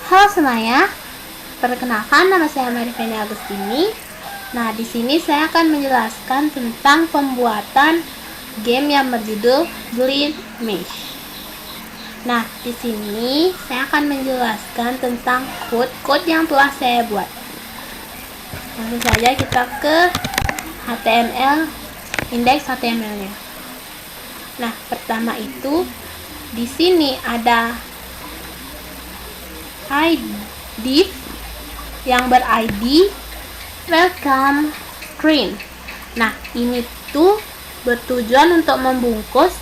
Halo semuanya, perkenalkan nama saya Marifeni Agustini. Nah, di sini saya akan menjelaskan tentang pembuatan game yang berjudul Glitch Mesh. Nah, di sini saya akan menjelaskan tentang code yang telah saya buat. Langsung saja kita ke HTML, indeks HTML-nya. Nah, pertama itu di sini ada div yang ber-ID welcome screen. Nah, ini tuh bertujuan untuk membungkus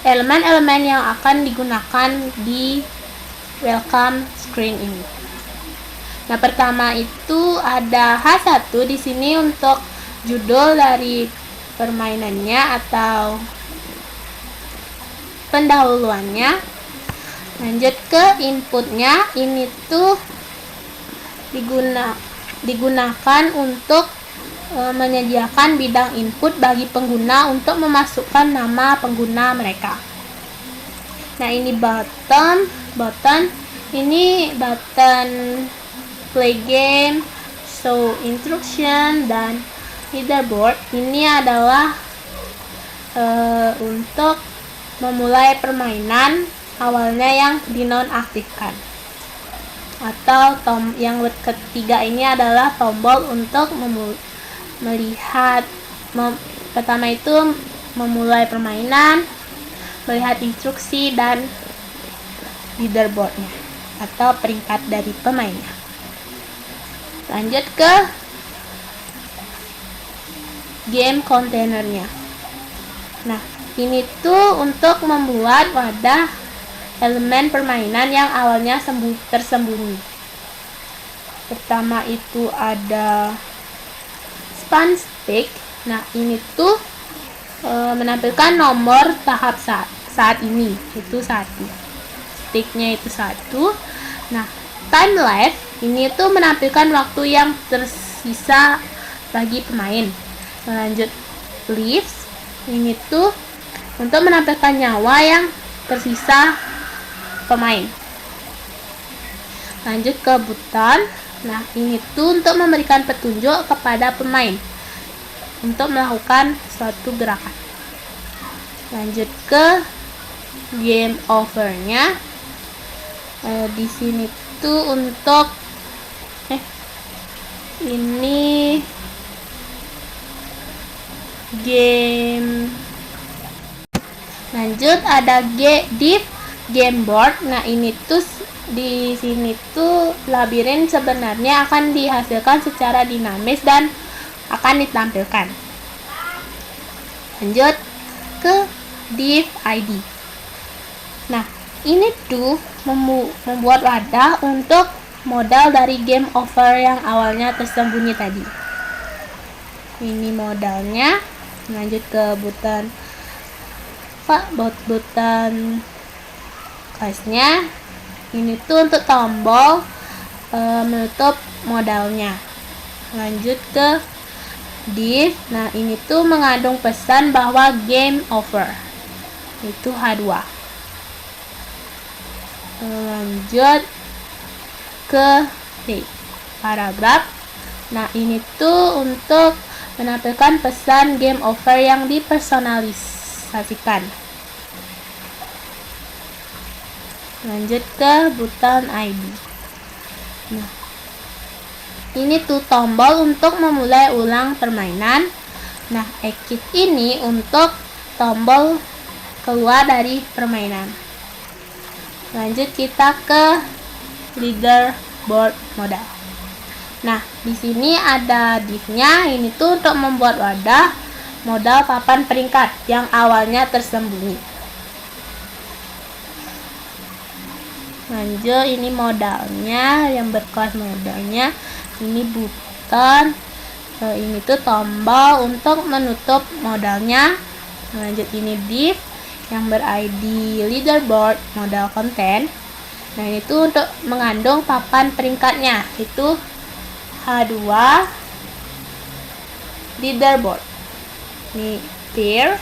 elemen-elemen yang akan digunakan di welcome screen ini. Nah, pertama itu ada H1 di sini untuk judul dari permainannya atau pendahuluannya. Lanjut ke inputnya, ini tuh digunakan untuk menyediakan bidang input bagi pengguna untuk memasukkan nama pengguna mereka. Nah, ini button ini button play game, show instruction, dan leaderboard. Ini adalah untuk memulai permainan awalnya yang dinonaktifkan. Atau yang ketiga ini adalah tombol untuk melihat pertama itu memulai permainan, melihat instruksi, dan leaderboardnya atau peringkat dari pemainnya. Lanjut ke game kontainernya. Nah, ini tuh untuk membuat wadah elemen permainan yang awalnya tersembunyi. Pertama itu ada span stick. Nah, ini tuh menampilkan nomor tahap saat ini, itu 1. Sticknya itu 1. Nah, time left ini tuh menampilkan waktu yang tersisa bagi pemain. Lanjut leaves, ini tuh untuk menampilkan nyawa yang tersisa pemain. Lanjut ke button. Nah, ini tuh untuk memberikan petunjuk kepada pemain untuk melakukan suatu gerakan. Lanjut ke game over-nya. Di sini tuh untuk ini game. Lanjut ada div game board. Nah, ini tuh di sini tuh labirin sebenarnya akan dihasilkan secara dinamis dan akan ditampilkan. Lanjut ke div ID. Nah, ini tuh membuat wadah untuk modal dari game over yang awalnya tersembunyi tadi. Ini modalnya. Lanjut ke button kelasnya. Ini tuh untuk tombol menutup modalnya. Lanjut ke div. Nah, ini tuh mengandung pesan bahwa game over, itu H2. Lanjut ke paragraf. Nah, ini tuh untuk menampilkan pesan game over yang dipersonalisasikan. Lanjut ke button ID. Nah, ini tuh tombol untuk memulai ulang permainan. Nah, exit ini untuk tombol keluar dari permainan. Lanjut kita ke leaderboard modal. Nah, di sini ada div-nya. Ini tuh untuk membuat wadah modal papan peringkat yang awalnya tersembunyi. Lanjut, ini modalnya, yang berkelas modalnya. Ini button. Ini tuh tombol untuk menutup modalnya. Lanjut, ini div yang ber-ID leaderboard modal content. Nah, ini tuh untuk mengandung papan peringkatnya, itu H2 leaderboard. Ini tier,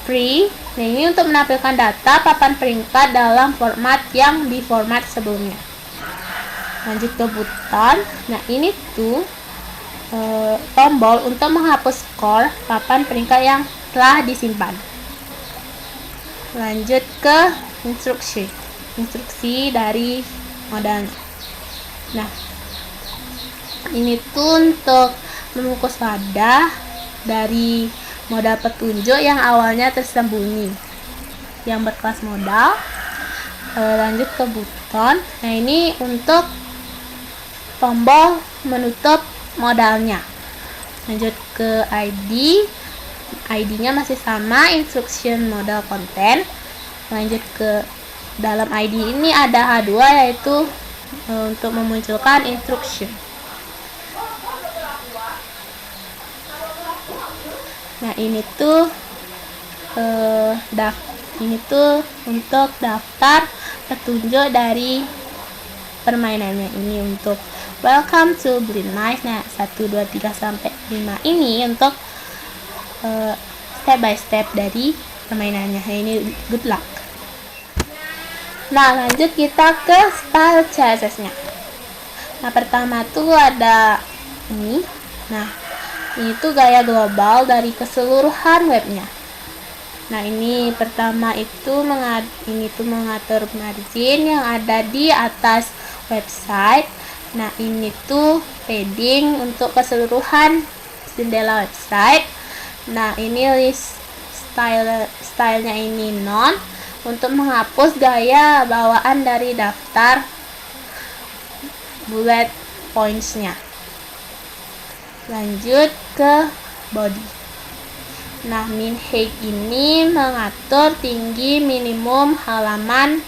free, Nah, ini untuk menampilkan data papan peringkat dalam format yang di format sebelumnya. Lanjut ke button. Nah, ini tuh tombol untuk menghapus skor papan peringkat yang telah disimpan. Lanjut ke instruksi dari modalnya. Nah, ini tuh untuk membungkus wadah dari modal petunjuk yang awalnya tersembunyi yang berkelas modal. Lanjut ke button. Nah, ini untuk tombol menutup modalnya. Lanjut ke ID-nya masih sama, instruction modal content. Lanjut ke dalam ID ini ada H2, yaitu untuk memunculkan instruction. Nah, ini tuh untuk daftar petunjuk dari permainannya. Ini untuk welcome to Blind Mice. Nah, 1, 2, 3 sampai 5 ini untuk step by step dari permainannya. Nah, ini good luck. Nah, lanjut kita ke style CSS-nya. Nah, pertama tuh ada ini. Nah, ini tuh gaya global dari keseluruhan webnya. Nah, ini pertama itu mengatur margin yang ada di atas website. Nah, ini tuh padding untuk keseluruhan jendela website. Nah, ini list stylenya ini none untuk menghapus gaya bawaan dari daftar bullet points-nya. Lanjut ke body. Nah, min height ini mengatur tinggi minimum halaman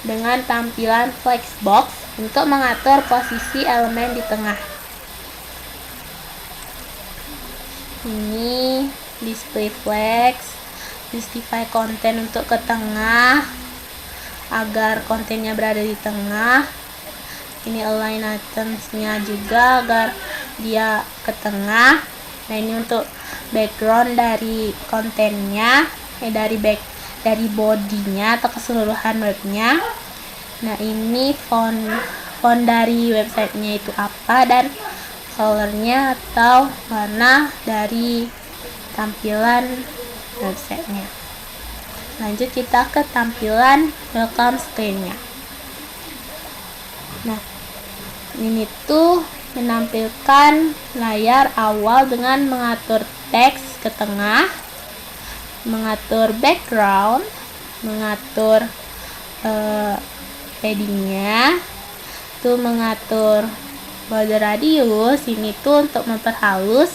dengan tampilan flexbox untuk mengatur posisi elemen di tengah. Ini display flex, justify konten untuk ke tengah agar kontennya berada di tengah. Ini align items-nya juga agar dia ke tengah. Nah, ini untuk background dari kontennya, dari bodinya atau keseluruhan webnya. Nah, ini font dari websitenya itu apa, dan colornya atau warna dari tampilan websitenya. Lanjut kita ke tampilan welcome screen-nya. Nah, ini tuh menampilkan layar awal dengan mengatur teks ke tengah, mengatur background, mengatur paddingnya, tuh mengatur border radius. Ini tuh untuk memperhalus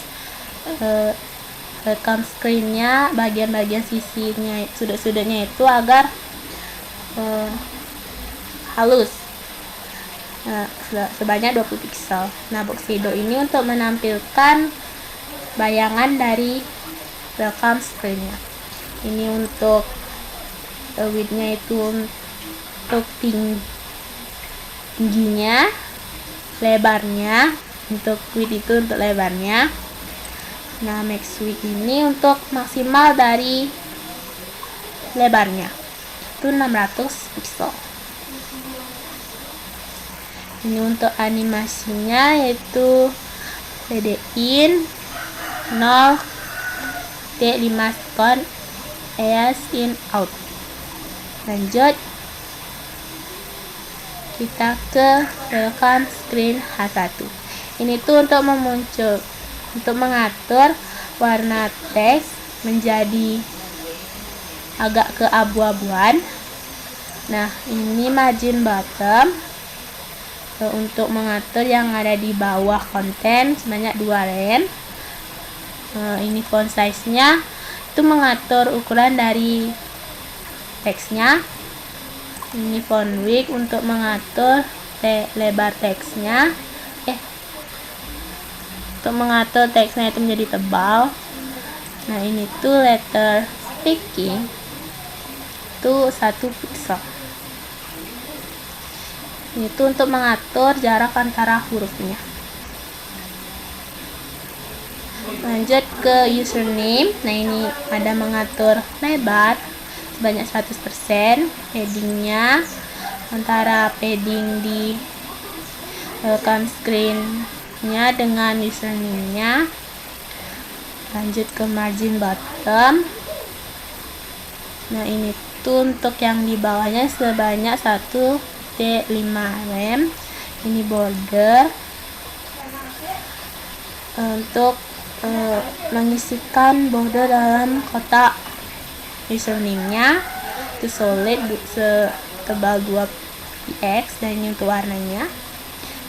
welcome screen-nya, bagian-bagian sisinya, sudut-sudutnya itu agar halus. Sebanyak 20 pixel. Nah, box shadow ini untuk menampilkan bayangan dari welcome screen-nya. Ini untuk width-nya itu untuk tingginya, lebarnya. Untuk width itu untuk lebarnya. Nah, max width ini untuk maksimal dari lebarnya. Itu 600 pixel. Ini untuk animasinya yaitu PD in 0 T5 second as in out. Lanjut kita ke welcome screen H1. Ini tuh untuk mengatur warna teks menjadi agak keabu-abuan. Nah, ini margin bottom untuk mengatur yang ada di bawah konten sebanyak 2 len. Ini font size-nya itu mengatur ukuran dari teksnya. Ini font width untuk mengatur lebar teksnya. Untuk mengatur teksnya itu menjadi tebal. Nah, ini tuh letter spacing itu 1 pixel. Itu untuk mengatur jarak antara hurufnya. Lanjut ke username. Nah, ini ada mengatur lebar sebanyak 100%, paddingnya antara padding di welcome screen-nya dengan username-nya. Lanjut ke margin bottom. Nah, ini tuh untuk yang di bawahnya sebanyak 1T5 rem. Ini border untuk mengisikan border dalam kotak username-nya itu solid setebal 2px, dan ini untuk warnanya.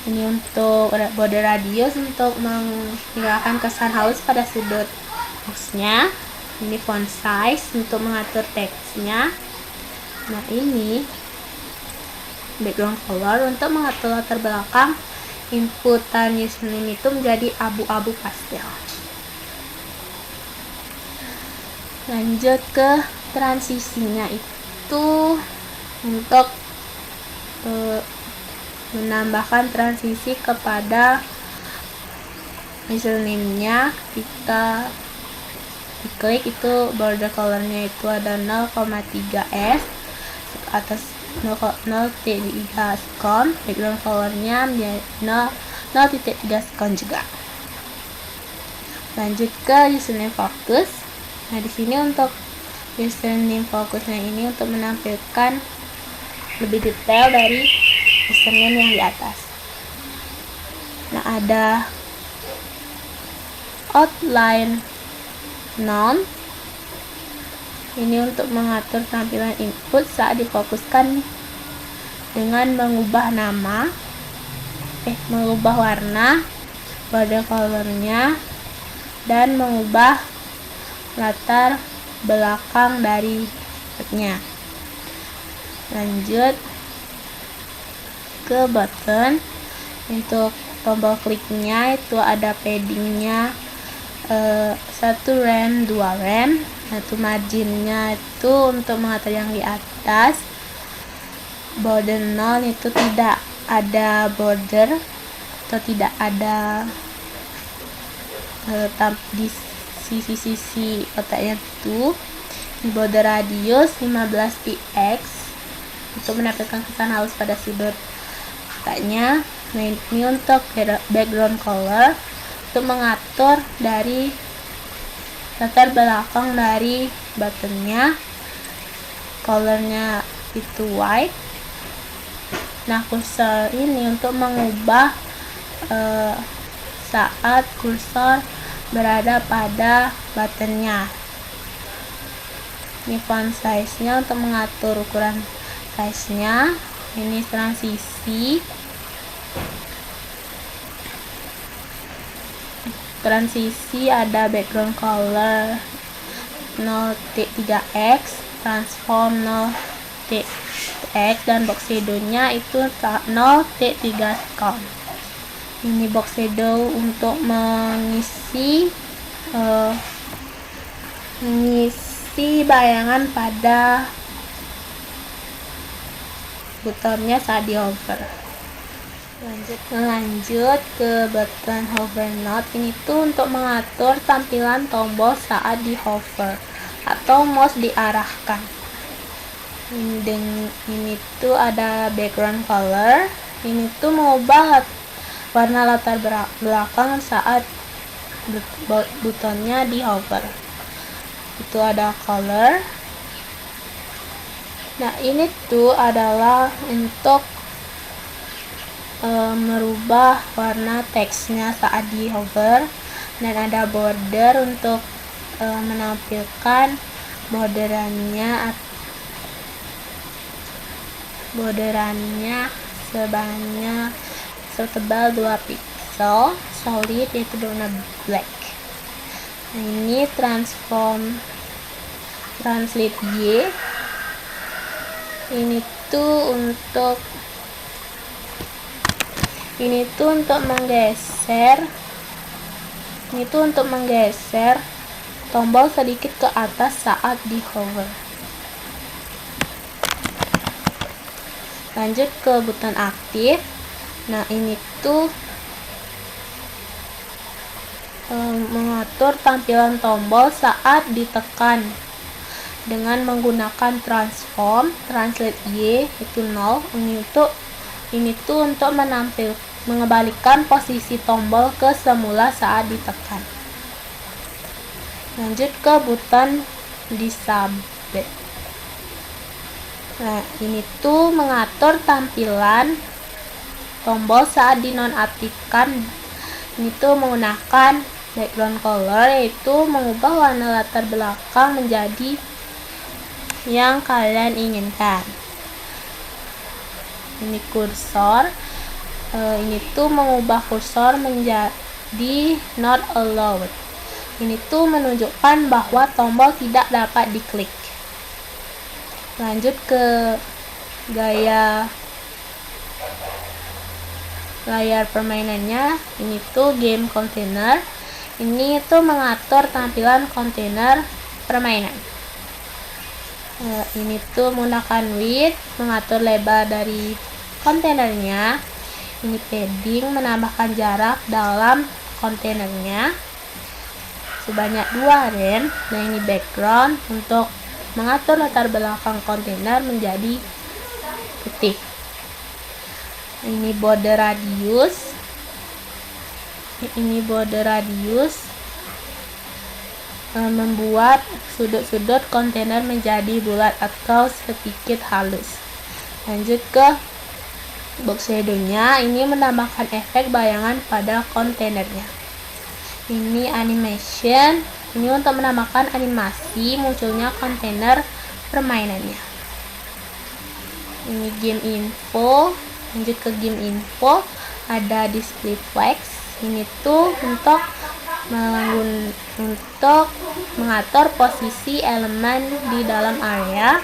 Ini untuk border radius untuk menghilangkan kesan halus pada sudut boxnya. Ini font size untuk mengatur teksnya. Nah, ini background color untuk mengatur latar belakang inputan username itu menjadi abu-abu pastel. Lanjut ke transisinya, itu untuk menambahkan transisi kepada username-nya. Ketika diklik, itu border color-nya itu ada 0,3s atas 0,3 skon, background color-nya menjadi 0,3 skon juga. Lanjut ke username focus. Nah, di sini untuk username focusnya ini untuk menampilkan lebih detail dari username yang di atas. Nah, ada outline none. Ini untuk mengatur tampilan input saat difokuskan dengan mengubah nama, mengubah warna, border color-nya, dan mengubah latar belakang dari nya. Lanjut ke button. Untuk tombol kliknya itu ada paddingnya 1 rem, 2 rem. Satu marginnya itu untuk mengatur yang di atas. Border none itu tidak ada border atau tidak ada di sisi-sisi kotaknya itu. Di border radius 15px untuk menampilkan kesan halus pada sudut kotaknya. Nah, ini untuk background color untuk mengatur dari latar belakang dari buttonnya. Colornya itu white. Nah, kursor ini untuk mengubah saat kursor berada pada buttonnya. Ini font size-nya untuk mengatur ukuran size-nya. Ini transisi. Transisi ada background color 0T3x, transform 0T3x, dan box shadow-nya itu 0T3 skon. Ini box shadow untuk mengisi bayangan pada butonnya saat di hover. Lanjut ke button hover node. Ini tuh untuk mengatur tampilan tombol saat di hover atau mouse diarahkan. Ini tuh ada background color. Ini tuh mengubah warna latar belakang saat butonnya di hover. Itu ada color. Nah, ini tuh adalah untuk merubah warna teksnya saat di hover, dan ada border untuk menampilkan borderannya sebanyak setebal 2 pixel solid, yaitu warna black. Nah, ini translate Y. Ini tuh untuk menggeser tombol sedikit ke atas saat di hover. Lanjut ke button aktif. Nah, ini tuh mengatur tampilan tombol saat ditekan dengan menggunakan transform translate Y itu 0. Ini tuh untuk mengembalikan posisi tombol ke semula saat ditekan. Lanjut ke button disable. Nah, ini tuh mengatur tampilan tombol saat dinonaktifkan. Ini tuh menggunakan background color, yaitu mengubah warna latar belakang menjadi yang kalian inginkan. Ini kursor, ini tuh mengubah kursor menjadi not allowed. Ini tuh menunjukkan bahwa tombol tidak dapat diklik. Lanjut ke layar permainannya. Ini tuh game container. Ini tuh mengatur tampilan kontainer permainan. Ini tuh menggunakan width, mengatur lebar dari kontainernya. Ini padding, menambahkan jarak dalam kontainernya sebanyak 2 rem. Nah, ini background untuk mengatur latar belakang kontainer menjadi putih. Ini border radius. Membuat sudut-sudut kontainer menjadi bulat atau sedikit halus. Lanjut ke box shadownya. Ini menambahkan efek bayangan pada kontainernya. Ini animation. Ini untuk menambahkan animasi munculnya kontainer permainannya. Ini game info. Lanjut ke game info, ada display flags. Ini tuh untuk mengatur posisi elemen di dalam area.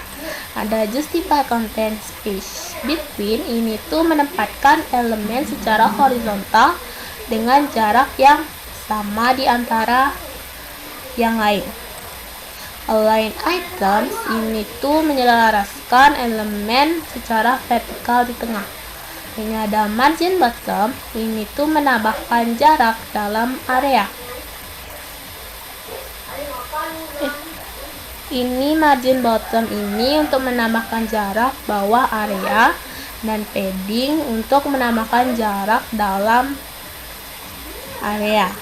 Ada justify content space between. Ini tuh menempatkan elemen secara horizontal dengan jarak yang sama di antara yang lain. Align items. Ini tuh menyelaraskan elemen secara vertikal di tengah. Ini ada margin bottom. Ini tuh menambahkan jarak dalam area. Ini margin bottom ini untuk menambahkan jarak bawah area, dan padding untuk menambahkan jarak dalam area.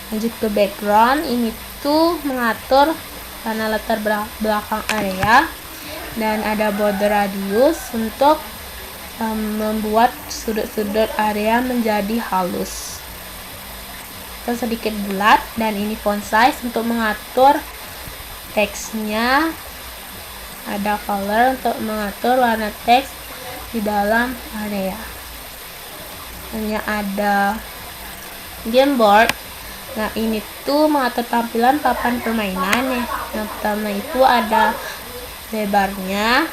Lanjut ke background. Ini tuh mengatur warna latar belakang area, dan ada border radius untuk membuat sudut-sudut area menjadi halus atau sedikit bulat, dan ini font size untuk mengatur teksnya. Ada color untuk mengatur warna teks di dalam area. Hanya ada game board. Nah, ini tuh mengatur tampilan papan permainan ya. Yang pertama itu ada lebarnya,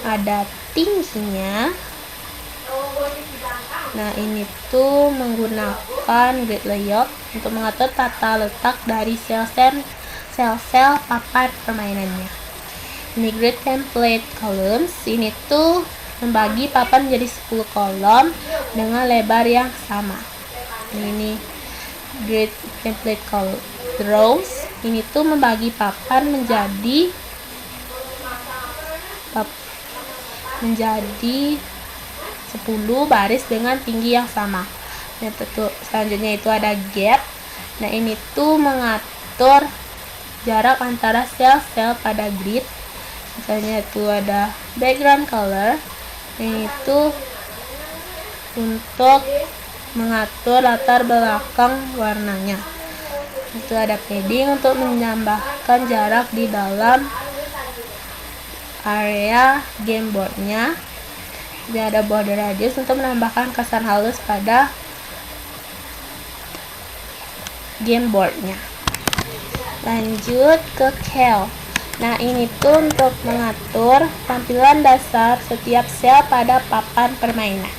ada tingginya. Nah, ini tuh menggunakan grid layout untuk mengatur tata letak dari sel-sel papan permainannya. Ini grid template columns. Ini tuh membagi papan menjadi 10 kolom dengan lebar yang sama. Ini grid template rows. Ini tuh membagi papan menjadi 10 baris dengan tinggi yang sama. Nah, selanjutnya itu ada gap. Nah, ini tuh mengatur jarak antara sel-sel pada grid. Misalnya itu ada background color. Ini tuh untuk mengatur latar belakang warnanya. Itu ada padding untuk menambahkan jarak di dalam area gameboardnya. Dan ada border radius untuk menambahkan kesan halus pada gameboardnya. Lanjut ke cal. Nah, ini tuh untuk mengatur tampilan dasar setiap sel pada papan permainan.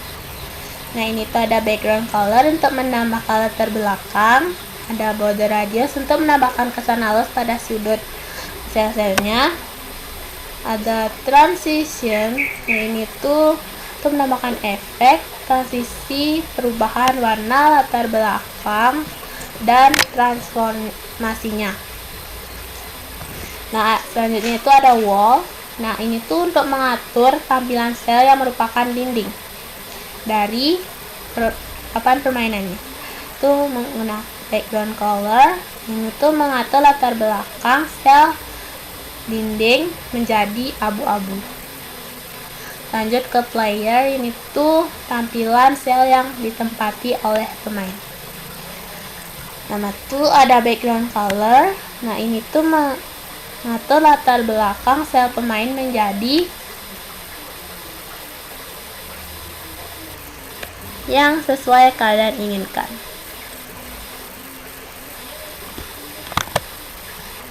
Nah, ini tuh ada background color untuk menambahkan latar belakang. Ada border radius untuk menambahkan kesan halus pada sudut sel-selnya. Ada transition. Nah, ini tuh untuk menambahkan efek, transisi, perubahan warna, latar belakang, dan transformasinya. Nah, selanjutnya itu ada wall. Nah, ini tuh untuk mengatur tampilan sel yang merupakan dinding dari permainannya. Itu menggunakan background color. Ini tuh mengatur latar belakang sel dinding menjadi abu-abu. Lanjut ke player. Ini tuh tampilan sel yang ditempati oleh pemain. Nah, tuh ada background color. Nah, ini tuh mengatur latar belakang sel pemain menjadi yang sesuai kalian inginkan.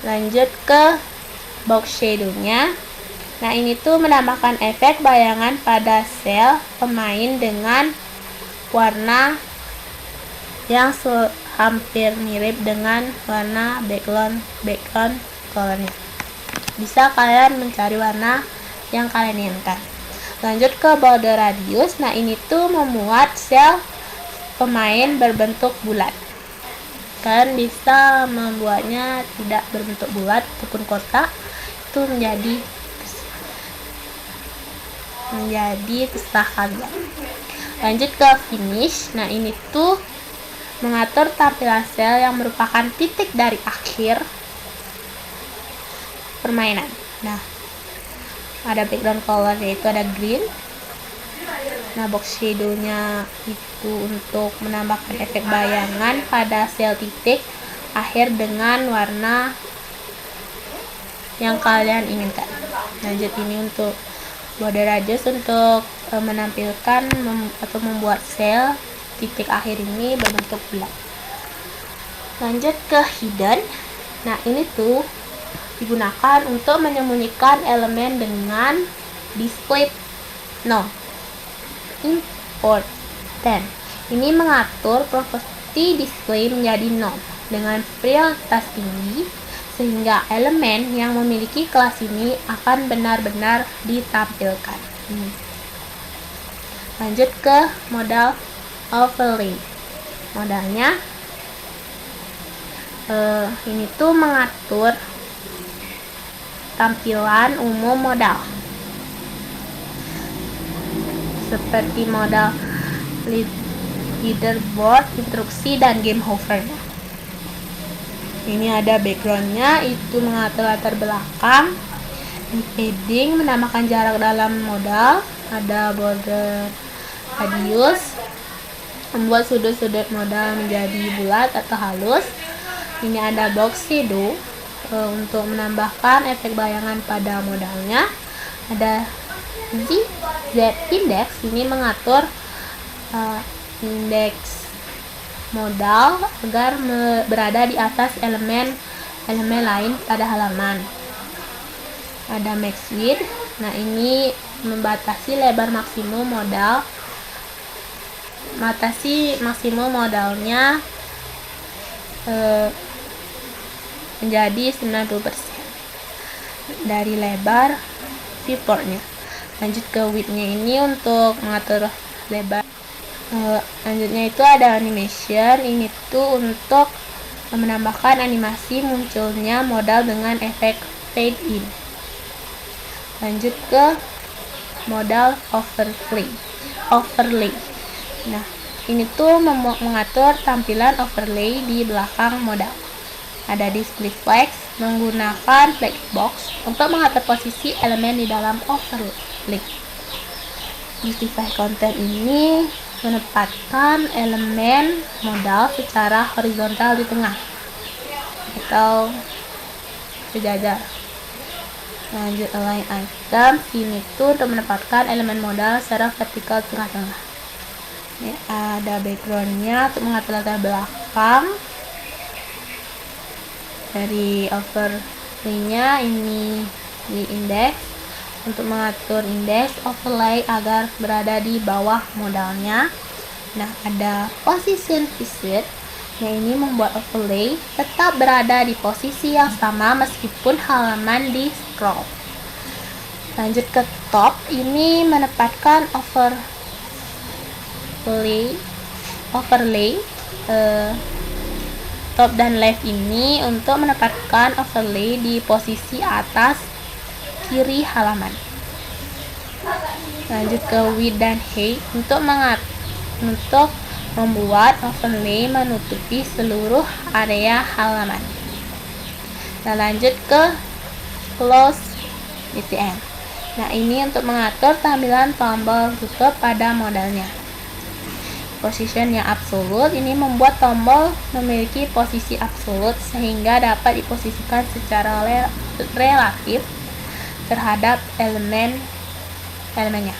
Lanjut ke box shadow-nya. Nah, ini tuh menambahkan efek bayangan pada sel pemain dengan warna yang hampir mirip dengan warna background colornya. Bisa kalian mencari warna yang kalian inginkan. Lanjut ke border radius. Nah, ini tuh memuat sel pemain berbentuk bulat. Kalian bisa membuatnya tidak berbentuk bulat ataupun kotak, itu menjadi terserah kalian. Lanjut ke finish. Nah, ini tuh mengatur tampilan sel yang merupakan titik dari akhir permainan. Nah, ada background color yaitu ada green. Nah, box shadow-nya itu untuk menambahkan efek bayangan pada sel titik akhir dengan warna yang kalian inginkan. Lanjut, ini untuk border radius untuk menampilkan atau membuat sel titik akhir ini berbentuk bulat. Lanjut ke hidden. Nah, ini tuh digunakan untuk menyembunyikan elemen dengan display no important. Ini mengatur properti display menjadi no dengan prioritas tinggi sehingga elemen yang memiliki kelas ini akan benar-benar ditampilkan. Lanjut ke modal overlay. Modalnya ini tuh mengatur tampilan umum modal seperti modal leaderboard, instruksi, dan game hover. Ini ada backgroundnya, itu mengatur latar belakang. Di padding menambahkan jarak dalam modal. Ada border radius, membuat sudut-sudut modal menjadi bulat atau halus. Ini ada box shadow untuk menambahkan efek bayangan pada modalnya. Ada Z index, ini mengatur indeks modal agar berada di atas elemen lain pada halaman. Ada max width. Nah, ini membatasi lebar maksimum modal. Batasi maksimum modalnya menjadi 90% dari lebar viewportnya. Lanjut ke width-nya, ini untuk mengatur lebar. Lanjutnya itu ada animation. Ini tuh untuk menambahkan animasi munculnya modal dengan efek fade in. Lanjut ke modal overlay. Nah, ini tuh mengatur tampilan overlay di belakang modal. Ada display flex, menggunakan flex box untuk mengatur posisi elemen di dalam overlay. Justify content ini menempatkan elemen modal secara horizontal di tengah atau sejajar. Lanjut align item. Ini tuh untuk menempatkan elemen modal secara vertikal tengah-tengah. Ini ada backgroundnya untuk mengatur latar belakang. Dari overlay-nya ini di index untuk mengatur indeks overlay agar berada di bawah modalnya. Nah, ada position preset yang ini membuat overlay tetap berada di posisi yang sama meskipun halaman di scroll. Lanjut ke top, ini menempatkan overlay top dan left ini untuk menempatkan overlay di posisi atas kiri halaman. Lanjut ke width dan height untuk membuat overlay menutupi seluruh area halaman. Nah, lanjut ke close BTN. Nah, ini untuk mengatur tampilan tombol tutup pada modelnya. Position yang absolut ini membuat tombol memiliki posisi absolut sehingga dapat diposisikan secara relatif terhadap elemennya.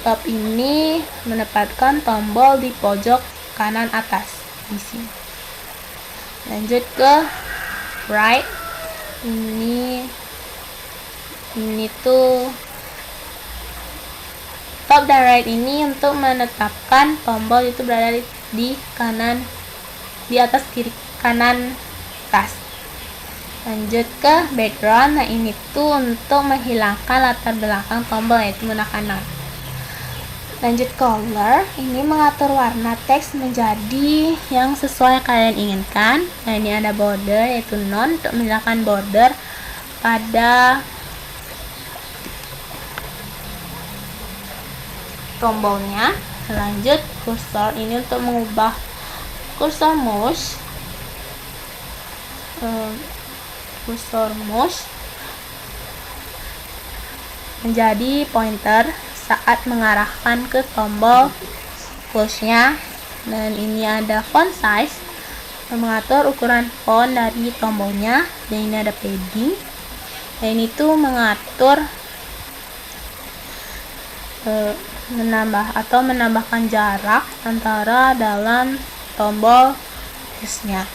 Top ini menempatkan tombol di pojok kanan atas di sini. Lanjut ke right. Ini tuh top dan right ini untuk menetapkan tombol itu berada di atas kiri kanan atas. Lanjut ke background. Nah, ini tuh untuk menghilangkan latar belakang tombol, yaitu menggunakan none. Lanjut color, ini mengatur warna teks menjadi yang sesuai yang kalian inginkan. Nah, ini ada border, yaitu none untuk menghilangkan border pada tombolnya. Lanjut cursor, ini untuk mengubah cursor mouse menjadi pointer saat mengarahkan ke tombol push-nya. Dan ini ada font size, mengatur ukuran font dari tombolnya. Dan ini ada padding, dan ini tuh mengatur menambahkan jarak antara dalam tombol push-nya.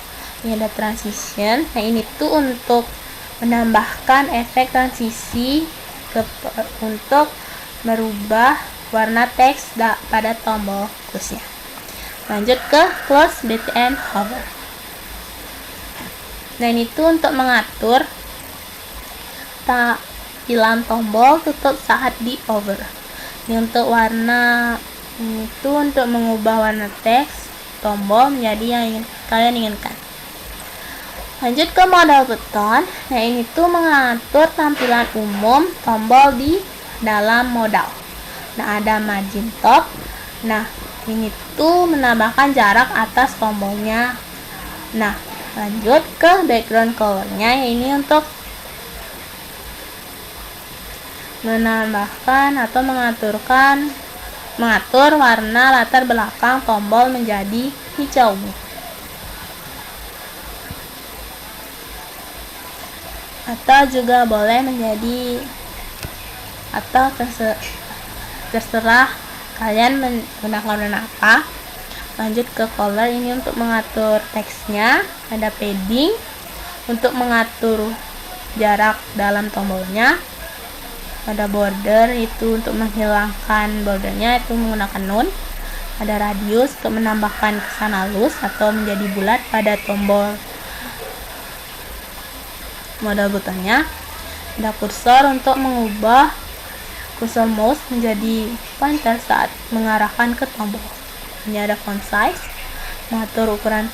Ini ada transition. Nah, ini tuh untuk menambahkan efek transisi untuk merubah warna teks pada tombol push-nya. Lanjut ke close BTN hover. Nah, ini tuh untuk mengatur tampilan tombol tutup saat di hover. Ini untuk warna, ini tuh untuk mengubah warna teks tombol menjadi yang kalian inginkan. Lanjut ke modal button. Nah, ini tuh mengatur tampilan umum tombol di dalam modal. Nah, ada margin top. Nah, ini tuh menambahkan jarak atas tombolnya. Nah, lanjut ke background colornya. Ini untuk menambahkan atau mengatur warna latar belakang tombol menjadi hijau. Atau juga boleh menjadi, atau terserah kalian menggunakan warna apa. Lanjut ke color, ini untuk mengatur teksnya. Ada padding untuk mengatur jarak dalam tombolnya. Ada border, itu untuk menghilangkan bordernya, itu menggunakan none. Ada radius untuk menambahkan kesan halus atau menjadi bulat pada tombol modal buttonnya. Ada kursor untuk mengubah kursor mouse menjadi pointer saat mengarahkan ke tombol. Ini ada font size, mengatur ukuran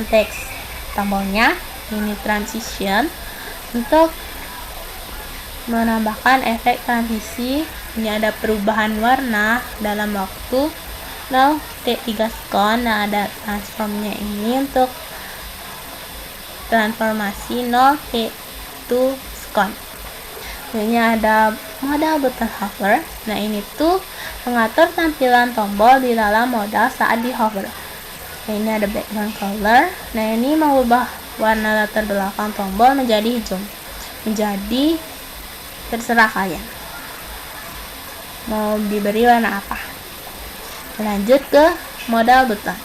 teks tombolnya. Ini transition untuk menambahkan efek transisi. Ini ada perubahan warna dalam waktu 0-3 second. Nah, ada transformnya ini untuk transformasi 0-2 second. Ini ada modal button hover. Nah, ini tuh mengatur tampilan tombol di dalam modal saat di hover. Nah, ini ada background color. Nah, ini mengubah warna latar belakang tombol menjadi hijau. Menjadi terserah kalian mau diberi warna apa. Lanjut ke modal button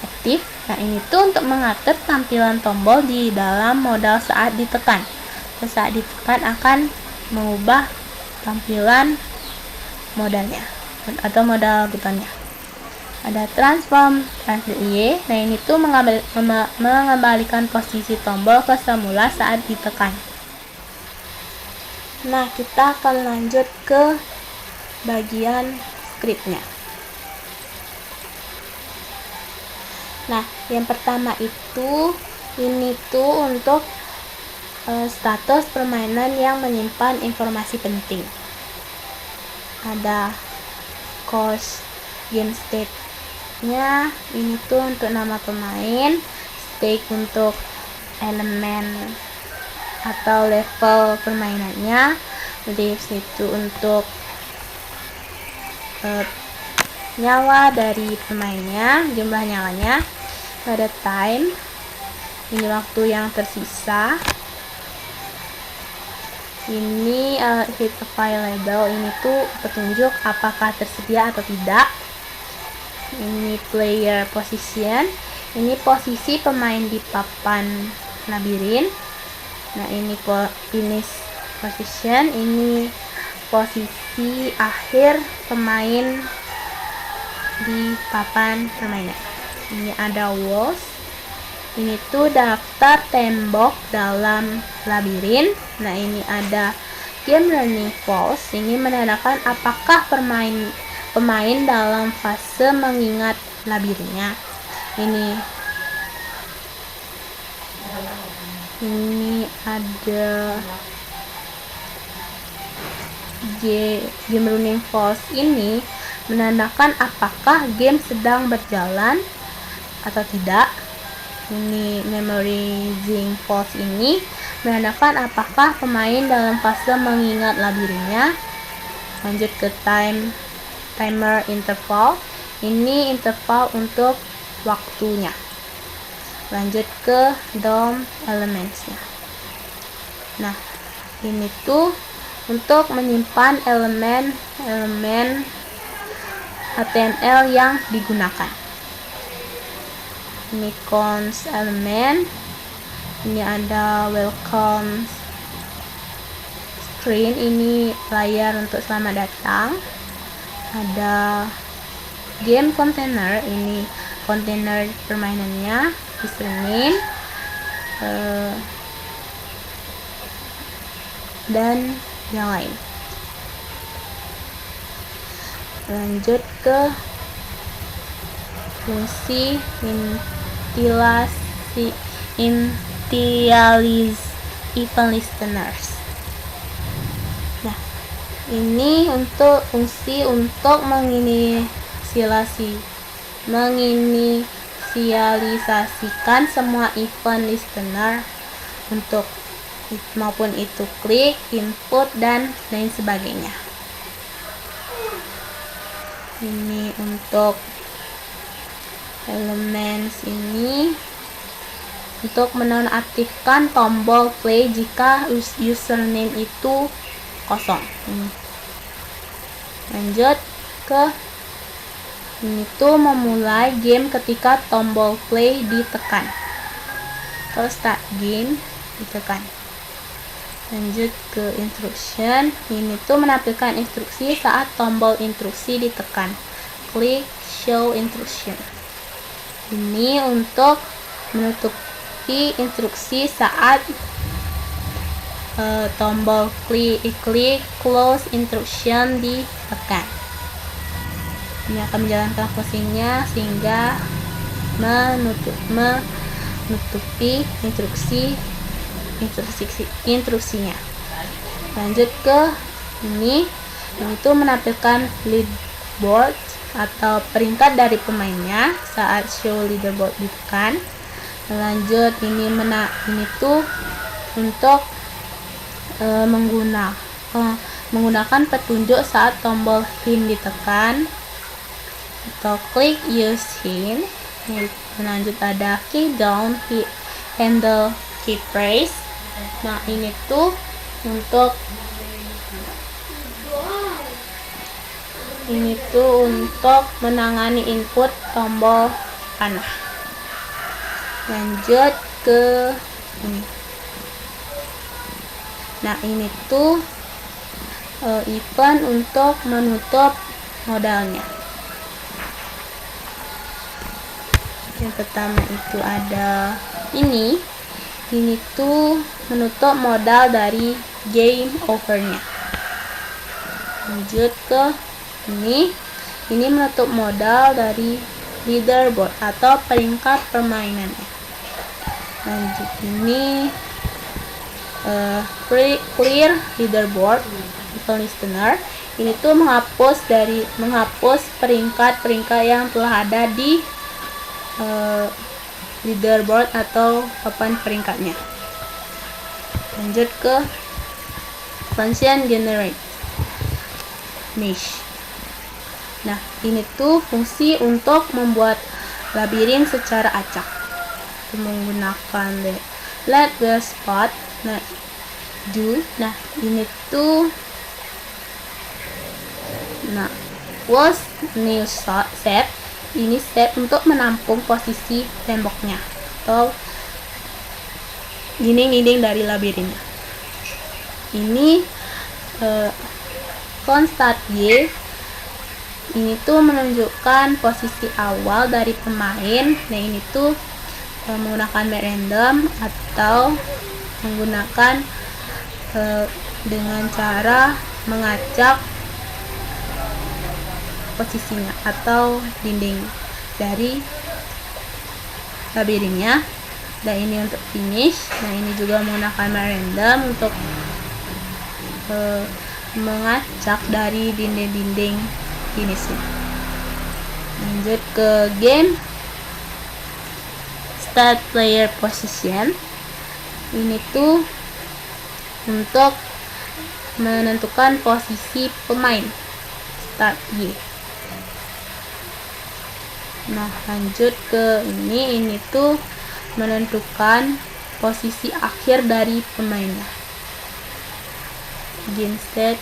aktif. Nah, ini tuh untuk mengatur tampilan tombol di dalam modal saat ditekan. Saat ditekan akan mengubah tampilan modalnya atau modal buttonnya. Ada transform Y. Nah, ini tuh mengembalikan posisi tombol ke semula saat ditekan. Nah, kita akan lanjut ke bagian scriptnya. Nah, yang pertama itu ini tuh untuk status permainan yang menyimpan informasi penting. Ada course game state-nya, ini tuh untuk nama pemain, stake untuk elemen atau level permainannya, lives itu untuk nyawa dari pemainnya, jumlah nyawanya, ada time, ini waktu yang tersisa, ini hit available, ini tuh petunjuk apakah tersedia atau tidak, ini player position, ini posisi pemain di papan labirin. Nah, ini finish position, ini posisi akhir pemain di papan permainan. Ini ada walls, ini tuh daftar tembok dalam labirin. Nah, ini ada game learning false, ini menandakan apakah pemain dalam fase mengingat labirinnya. Ini ada game running false, ini menandakan apakah game sedang berjalan atau tidak. Ini memorizing false, ini menandakan apakah pemain dalam fase mengingat labirinnya. Lanjut ke timer interval, ini interval untuk waktunya. Lanjut ke DOM elementsnya. Nah, ini tuh untuk menyimpan elemen HTML yang digunakan. Ini cons element, ini ada welcome screen, ini layar untuk selamat datang. Ada game container, ini kontainer permainannya, username, dan yang lain. Lanjut ke fungsi initialize event listeners. Nah, ini untuk fungsi untuk menginisialisasikan semua event listener untuk maupun itu klik, input, dan lain sebagainya. Ini untuk elements, ini untuk menonaktifkan tombol play jika username itu kosong. Lanjut ke ini tuh memulai game ketika tombol play ditekan. Atau start game ditekan. Lanjut ke instruction, ini tuh menampilkan instruksi saat tombol instruksi ditekan. Klik show instruction. Ini untuk menutupi instruksi saat tombol klik close instruction ditekan. Ini akan menjalankan fungsinya sehingga menutupi instruksinya. Lanjut ke ini tuh menampilkan leaderboard atau peringkat dari pemainnya saat show leaderboard ditekan. Lanjut ini tuh untuk menggunakan petunjuk saat tombol hint ditekan atau klik use hint. Lanjut ada key down, handle, key press. Nah, ini tuh untuk menangani input tombol panah. Lanjut ke ini. Nah, ini tuh event untuk menutup modalnya. Yang pertama itu ada ini tuh menutup modal dari game overnya. Lanjut ke ini menutup modal dari leaderboard atau peringkat permainannya. Lanjut ini clear leaderboard atau listener. Ini tuh menghapus peringkat-peringkat yang telah ada di leaderboard atau papan peringkatnya. Lanjut ke function generate mesh. Nah, ini tuh fungsi untuk membuat labirin secara acak menggunakan let where spot. Nah, ini tuh was new set. Ini set untuk menampung posisi temboknya atau dinding-dinding dari labirinnya. Ini constant Y. Ini tuh menunjukkan posisi awal dari pemain. Nah, ini tuh menggunakan map random atau menggunakan dengan cara mengacak posisinya atau dinding dari labirinnya. Dan ini untuk finish. Nah, ini juga menggunakan map random untuk mengacak dari dinding-dinding finishnya. Lanjut ke game start player position. Ini tuh untuk menentukan posisi pemain start Y. Nah, lanjut ke ini tuh menentukan posisi akhir dari pemainnya. Game state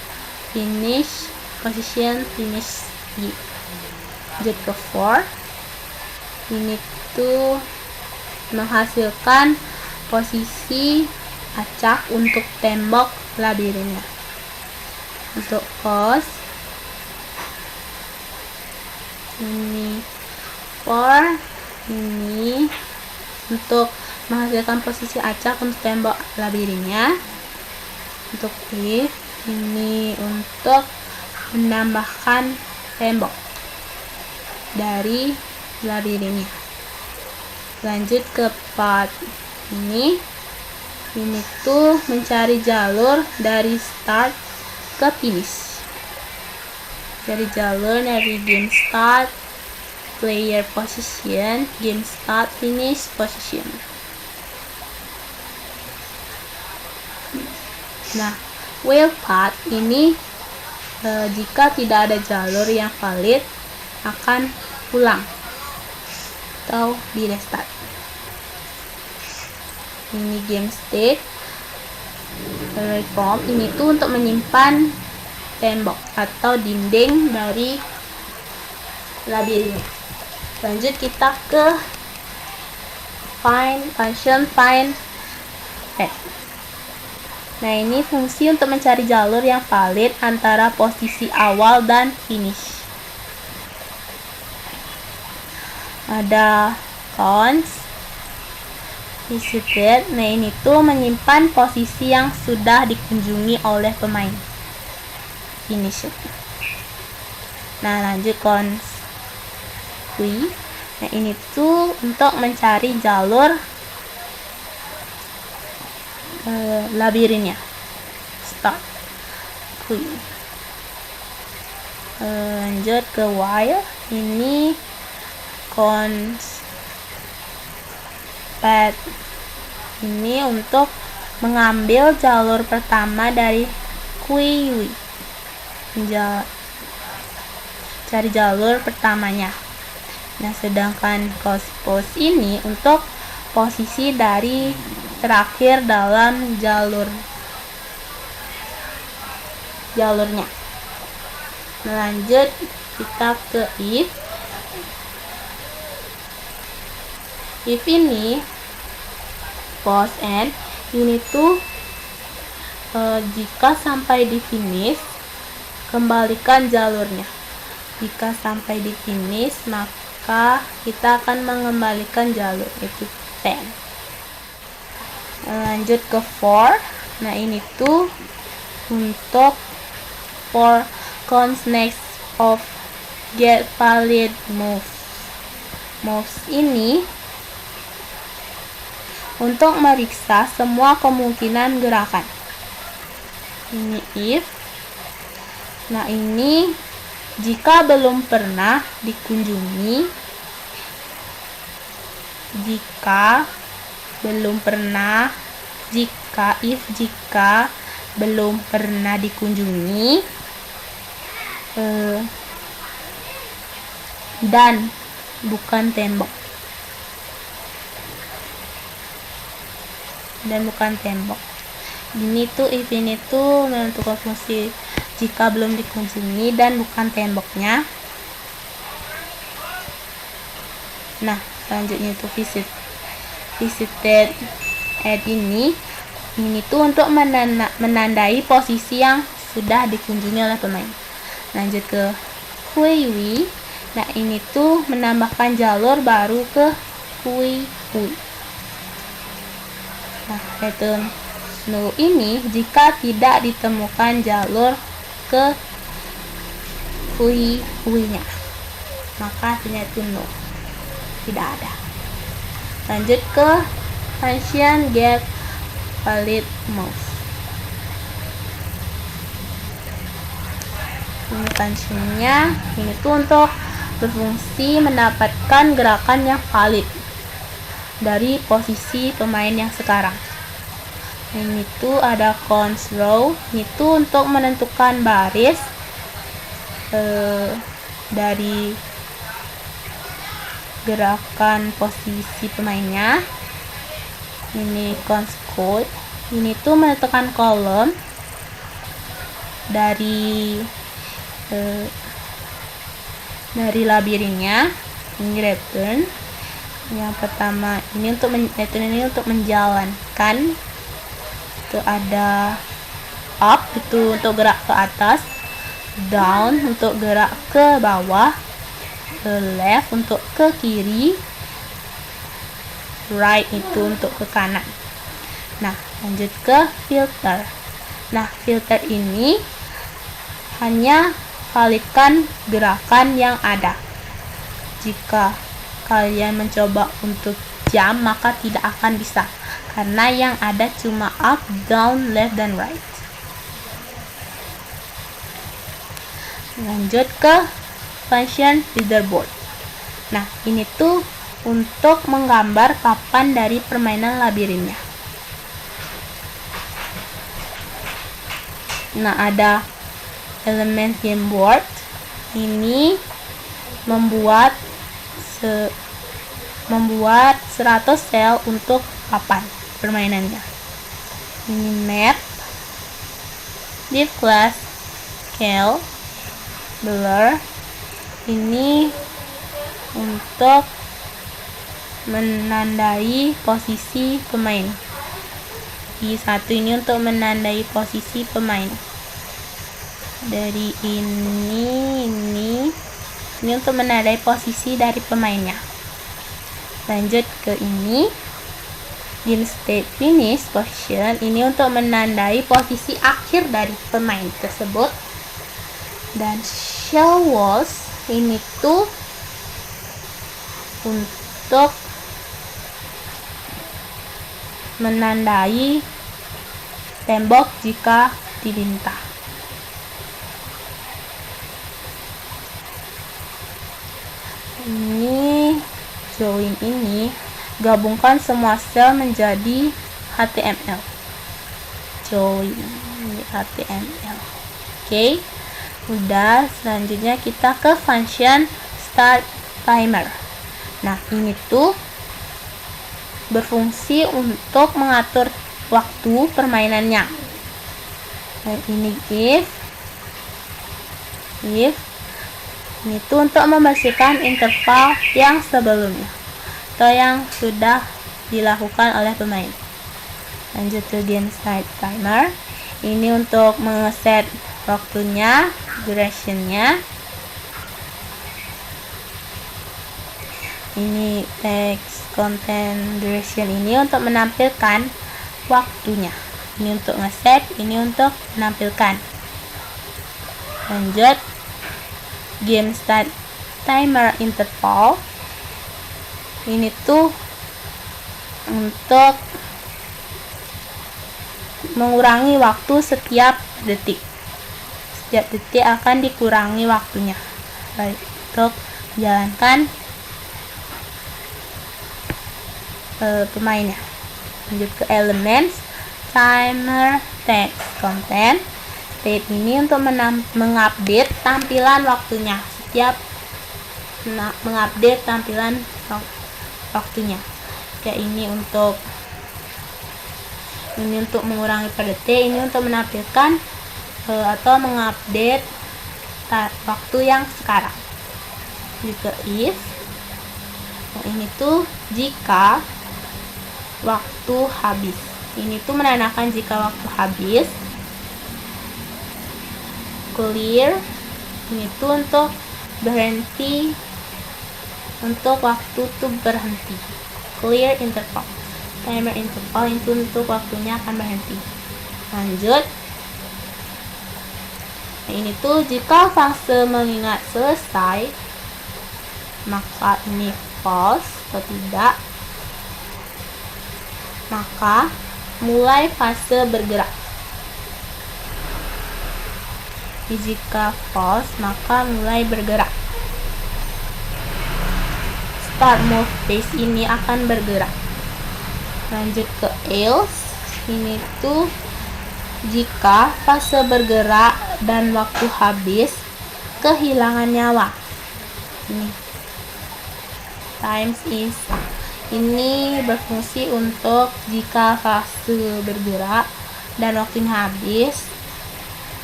finish position finish Y. Lanjut ke 4. Ini tuh menghasilkan posisi acak untuk tembok labirinnya. Untuk pause ini 4. Ini untuk menghasilkan posisi acak untuk tembok labirinnya. Untuk if ini untuk menambahkan tembok dari labirinnya. Lanjut ke part ini tuh mencari jalur dari start ke finish. Dari jalur dari game start player position, game start finish position. Nah, wheel path ini jika tidak ada jalur yang valid akan pulang atau di restart. Ini game state reform. Ini tuh untuk menyimpan tembok atau dinding dari labirin. Lanjut kita ke find function find path. Nah, ini fungsi untuk mencari jalur yang valid antara posisi awal dan finish. Ada cons, visited. Nah, ini tuh menyimpan posisi yang sudah dikunjungi oleh pemain. Finish. Nah, lanjut cons qui. Nah, ini tuh untuk mencari jalur labirinnya. Start qui. Lanjut ke while. Ini cons path. Ini untuk mengambil jalur pertama dari qui. Cari jalur pertamanya. Nah, sedangkan pause ini untuk posisi dari terakhir dalam jalurnya. Lanjut kita ke if. If ini pause and ini tuh jika sampai di finish kembalikan jalurnya. Jika sampai di finish maka kita akan mengembalikan jalur, itu 10. Lanjut ke for. Nah, ini tuh untuk for counts next of get valid moves. Moves ini untuk meriksa semua kemungkinan gerakan. Ini if. Nah, ini jika belum pernah dikunjungi. Jika belum pernah dikunjungi dan bukan tembok. Ini tuh if ini tuh menentukan fungsi jika belum dikunjungi dan bukan temboknya. Nah, selanjutnya itu visited at ini tuh untuk menandai posisi yang sudah dikunjungi oleh pemain. Lanjut ke Hui. Nah, ini tuh menambahkan jalur baru ke Hui. Nah, return null ini jika tidak ditemukan jalur ke Hui-nya, maka hasilnya itu null, tidak ada. Lanjut ke function get valid moves. Ini functionnya, ini tuh untuk berfungsi mendapatkan gerakan yang valid dari posisi pemain yang sekarang. Ini tuh ada counts row, itu untuk menentukan baris dari gerakan posisi pemainnya. Ini counts code, ini tuh menentukan kolom dari labirinnya. Ini return yang pertama, ini untuk menjalankan. Itu ada up itu untuk gerak ke atas, down untuk gerak ke bawah, left untuk ke kiri, right itu untuk ke kanan. Nah, lanjut ke filter. Nah, filter ini hanya validkan gerakan yang ada. Jika kalian mencoba untuk jump, maka tidak akan bisa, karena yang ada cuma up, down, left, dan right. Lanjut ke function leaderboard. Nah, ini tuh untuk menggambar papan dari permainan labirinnya. Nah, ada element game board. Ini membuat 100 sel untuk papan permainannya. Ini map, div class, scale, blur. Ini untuk menandai posisi pemain. I1 ini untuk menandai posisi pemain. Dari ini untuk menandai posisi dari pemainnya. Lanjut ke ini, game state finish position, ini untuk menandai posisi akhir dari pemain tersebut. Dan show walls ini tuh untuk menandai tembok jika diminta. Ini join ini gabungkan semua sel menjadi HTML. Join HTML. Oke. Udah, selanjutnya kita ke function start timer. Nah, ini tuh berfungsi untuk mengatur waktu permainannya. Nah, ini if ini tuh untuk membersihkan interval yang sebelumnya atau yang sudah dilakukan oleh pemain. Lanjut ke game start timer. Ini untuk mengeset waktunya, durationnya. Ini text content duration ini untuk menampilkan waktunya. Ini untuk nge-save, ini untuk menampilkan. Lanjut, game start timer interval. Ini tuh untuk mengurangi waktu setiap detik. Setiap detik akan dikurangi waktunya. Baik, untuk menjalankan pemainnya. Lanjut ke elements, timer, text, content. State ini untuk mengupdate tampilan waktunya. Setiap mengupdate tampilan waktunya. Kayak ini untuk mengurangi per detik, ini untuk menampilkan atau mengupdate waktu yang sekarang. Juga if, ini tuh jika waktu habis. Ini tuh menandakan jika waktu habis. Clear, ini tuh untuk berhenti, untuk waktu tuh berhenti. Clear interval, timer interval itu untuk waktunya akan berhenti. Lanjut, nah, ini tuh jika fase mengingat selesai, maka ini false atau tidak, maka mulai fase bergerak. Jika false, maka mulai bergerak. Start move phase ini akan bergerak. Lanjut ke else, ini tuh jika fase bergerak dan waktu habis, kehilangan nyawa. Ini times is, ini berfungsi untuk jika fase bergerak dan waktunya habis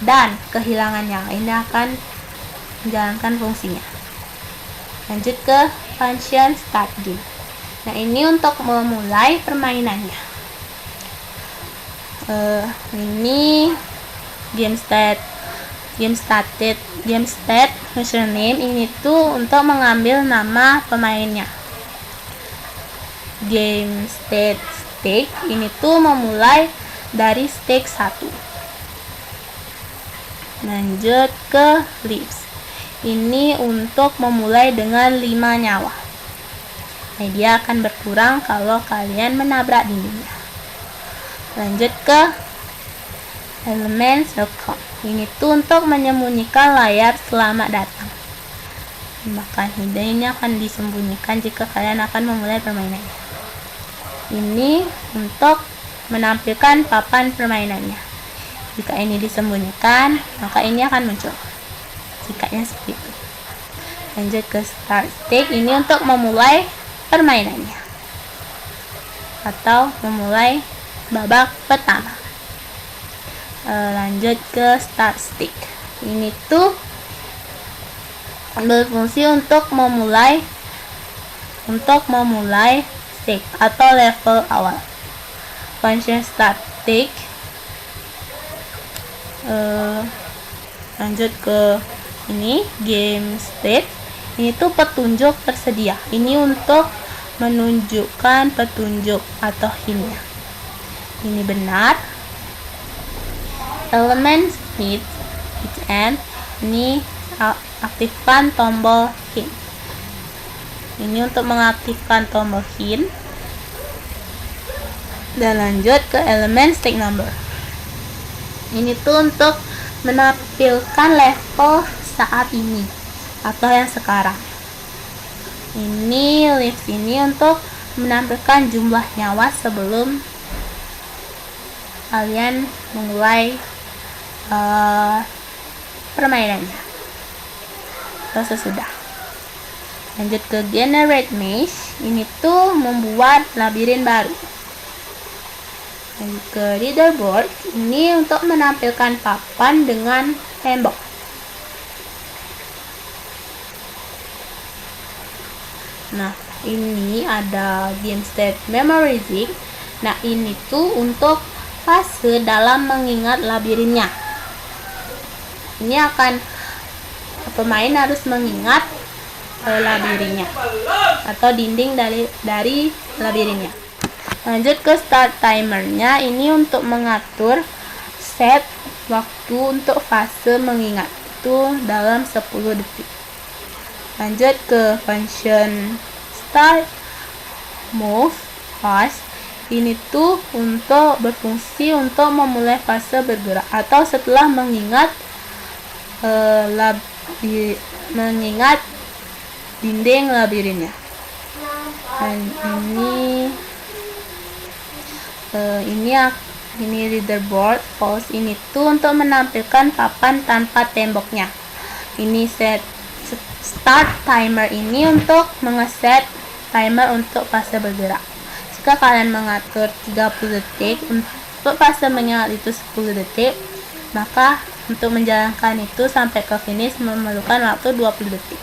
dan kehilangan nyawa, ini akan menjalankan fungsinya. Lanjut ke function start game. Nah, ini untuk memulai permainannya. Ini game state username, ini tuh untuk mengambil nama pemainnya. Game state stake, ini tuh memulai dari stake 1. Lanjut ke lives, ini untuk memulai dengan 5 nyawa. Nah, dia akan berkurang kalau kalian menabrak dindingnya. Lanjut ke element circle, ini tuh untuk menyembunyikan layar selamat datang. Bahkan ini akan disembunyikan jika kalian akan memulai permainannya. Ini untuk menampilkan papan permainannya. Jika ini disembunyikan, maka ini akan muncul. Jikanya seperti itu. Lanjut ke start stake, ini untuk memulai permainannya atau memulai babak pertama. Lanjut ke start stake, ini tuh berfungsi untuk memulai stake atau level awal. Function start stake. Lanjut ke ini game state, ini tuh petunjuk tersedia, ini untuk menunjukkan petunjuk atau hintnya. Ini benar. Element hint, and ini aktifkan tombol hint. Ini untuk mengaktifkan tombol hint. Dan lanjut ke element stake number. Ini tuh untuk menampilkan level saat ini atau yang sekarang. Ini lives ini untuk menampilkan jumlah nyawa sebelum kalian memulai permainannya atau sesudah. Lanjut ke generate mesh, ini tuh membuat labirin baru. Lanjut ke leaderboard, ini untuk menampilkan papan dengan tembok. Nah, ini ada game state memorizing. Nah, ini tuh untuk fase dalam mengingat labirinnya. Ini akan pemain harus mengingat labirinnya atau dinding dari labirinnya. Lanjut ke start timernya, ini untuk mengatur set waktu untuk fase mengingat itu dalam 10 detik. Lanjut ke function start move fast. Ini tuh untuk berfungsi untuk memulai fase bergerak atau setelah mengingat dinding labirinnya. Dan ini leaderboard pause, ini tuh untuk menampilkan papan tanpa temboknya. Ini start timer ini untuk mengeset timer untuk fase bergerak. Jika kalian mengatur 30 detik, untuk fase mengingat itu 10 detik, maka untuk menjalankan itu sampai ke finish memerlukan waktu 20 detik.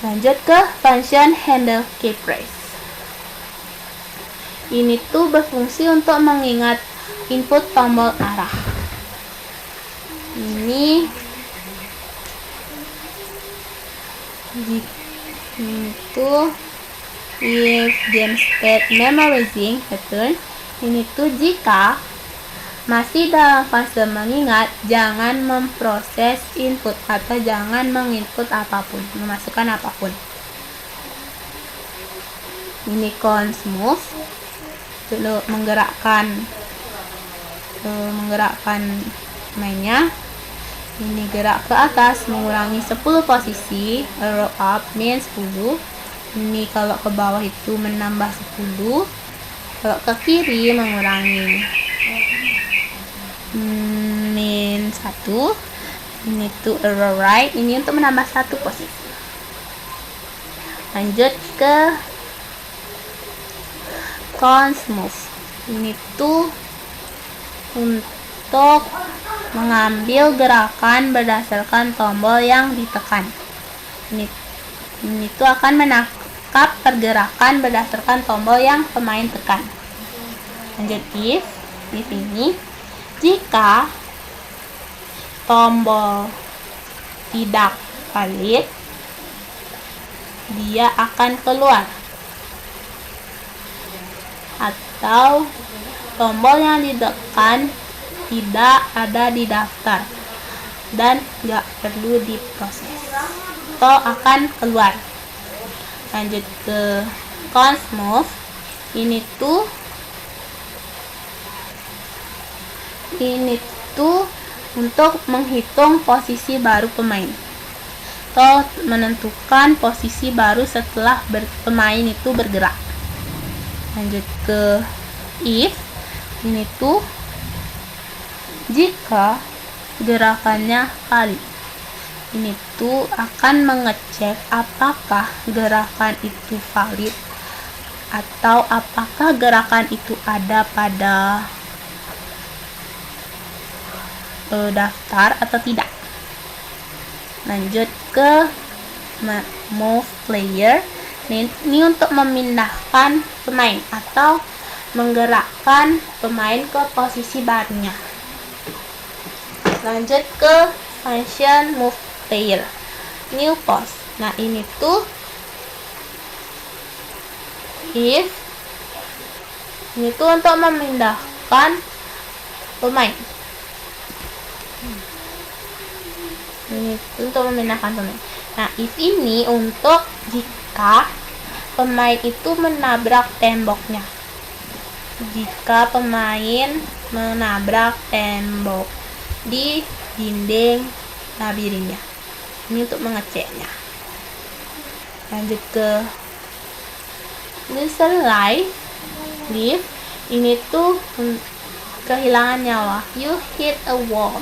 Lanjut ke function handle key press. Ini tuh berfungsi untuk mengingat input tombol arah. Ini tuh if game state memorizing pattern. Ini tuh jika masih dalam fase mengingat, jangan memproses input atau jangan menginput apapun, memasukkan apapun. Ini cons move untuk menggerakkan mainnya. Ini gerak ke atas mengurangi 10 posisi, arrow up min 10. Ini kalau ke bawah itu menambah 10, kalau ke kiri mengurangi min 1. Ini tuh arrow right, ini untuk menambah 1 posisi. Lanjut ke cons move. Ini tuh untuk mengambil gerakan berdasarkan tombol yang ditekan. Ini tuh akan menangkap pergerakan berdasarkan tombol yang pemain tekan. Lanjut if ini jika tombol tidak valid, dia akan keluar, atau tombol yang ditekan tidak ada di daftar dan nggak perlu diproses atau akan keluar. Lanjut ke cons move. Ini tuh untuk menghitung posisi baru pemain atau menentukan posisi baru setelah pemain itu bergerak. Lanjut ke if. Ini tuh jika gerakannya valid. Ini tuh akan mengecek apakah gerakan itu valid atau apakah gerakan itu ada pada daftar atau tidak. Lanjut ke move player. Ini untuk memindahkan pemain atau menggerakkan pemain ke posisi barunya. Lanjut ke function move player, new pose. Nah, ini tuh if. Ini tuh untuk memindahkan pemain. Ini untuk memindahkan pemain. Nah, if ini untuk jika pemain itu menabrak temboknya. Jika pemain menabrak tembok di dinding labirinnya. Ini untuk mengeceknya. Lanjut ke loser live. Ini tuh kehilangan nyawa. You hit a wall.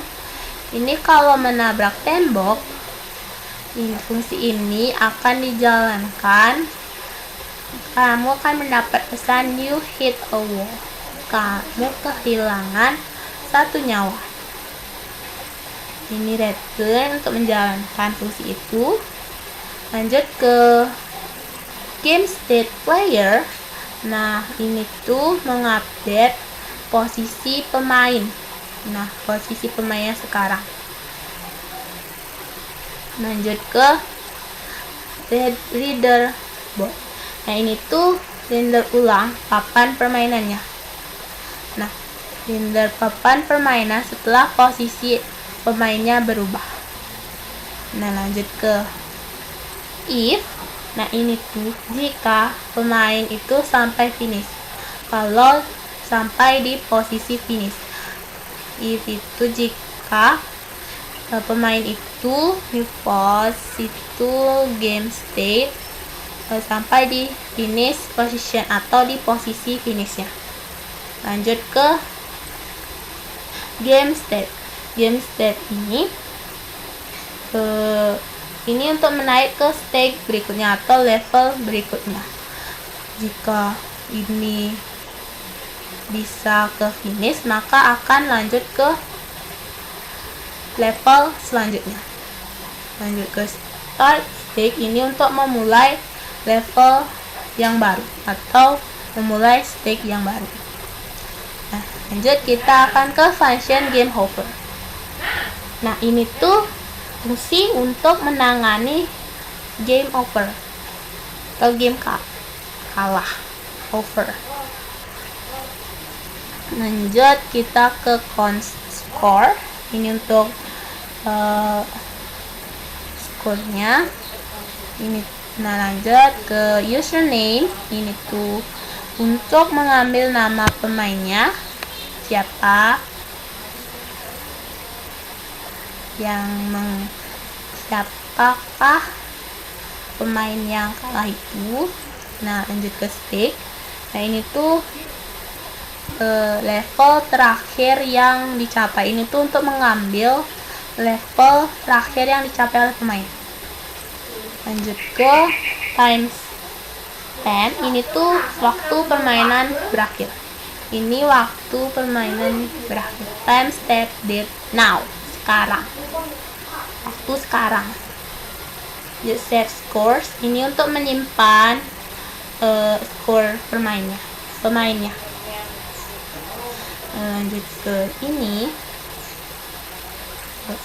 Ini kalau menabrak tembok, fungsi ini akan dijalankan. Kamu akan mendapat pesan you hit a wall. Kamu kehilangan 1 nyawa. Ini return untuk menjalankan fungsi itu. Lanjut ke game state player. Nah, ini tuh mengupdate posisi pemain. Nah, posisi pemainnya sekarang. Lanjut ke leaderboard. Nah, ini tuh render ulang papan permainannya. Nah, render papan permainan setelah posisi pemainnya berubah. Nah, lanjut ke if. Nah, ini tuh jika pemain itu sampai finish. Kalau sampai di posisi finish. If itu jika pemain itu di pos itu game state sampai di finish position atau di posisi finishnya. Lanjut ke game state. Game state ini untuk menaik ke stage berikutnya atau level berikutnya. Jika ini bisa ke finish, maka akan lanjut ke level selanjutnya. Lanjut ke start stage ini untuk memulai level yang baru atau memulai stage yang baru. Nah, lanjut kita akan ke function game over. Nah, ini tuh fungsi untuk menangani game over atau game kalah over. Lanjut kita ke const score. Ini untuk skornya. Ini, nah lanjut ke username. Ini tuh untuk mengambil nama pemainnya, siapakah pemain yang kalah itu. Nah, lanjut ke stake. Nah, ini tuh level terakhir yang dicapai. Ini tuh untuk mengambil level terakhir yang dicapai oleh pemain. Lanjut ke times 10. Ini tuh waktu permainan berakhir. Ini waktu permainan berakhir. Time step date now. Sekarang. Waktu sekarang. Just save scores. Ini untuk menyimpan skor pemainnya. Lanjut ke ini.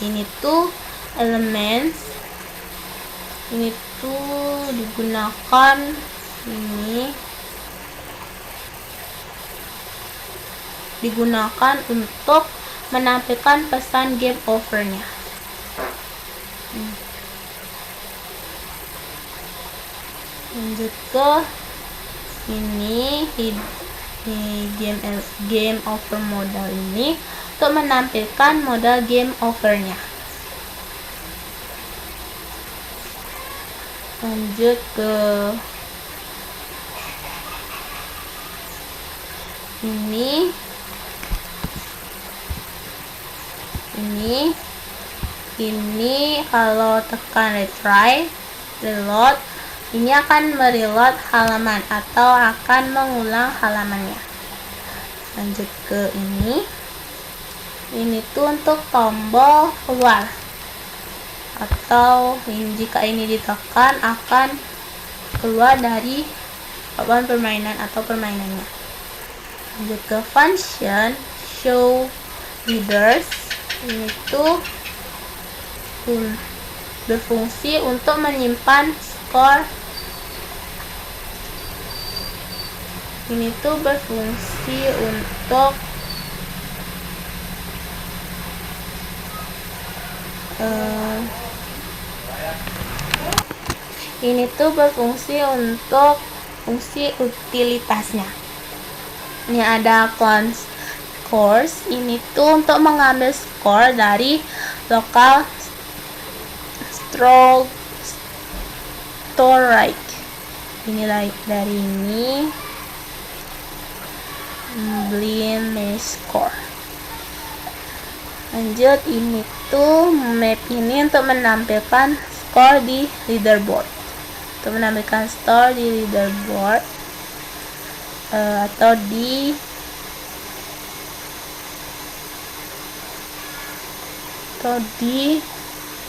Ini tuh elements. Ini tuh digunakan untuk menampilkan pesan game overnya. Lanjut ke ini game over modal ini untuk menampilkan modal game overnya. Lanjut ke ini kalau tekan retry reload, ini akan mereload halaman atau akan mengulang halamannya. Lanjut ke ini tuh untuk tombol keluar, atau jika ini ditekan akan keluar dari papan permainan atau permainannya. Lanjut ke function show leaders. Ini tuh berfungsi untuk menyimpan skor. Ini tuh berfungsi untuk fungsi utilitasnya. Ini ada const scores. Ini tuh untuk mengambil skor dari local storage. Ini dari ini blind mesh score. Lanjut, ini tuh map ini untuk menampilkan skor di leaderboard. Untuk menampilkan skor di leaderboard atau di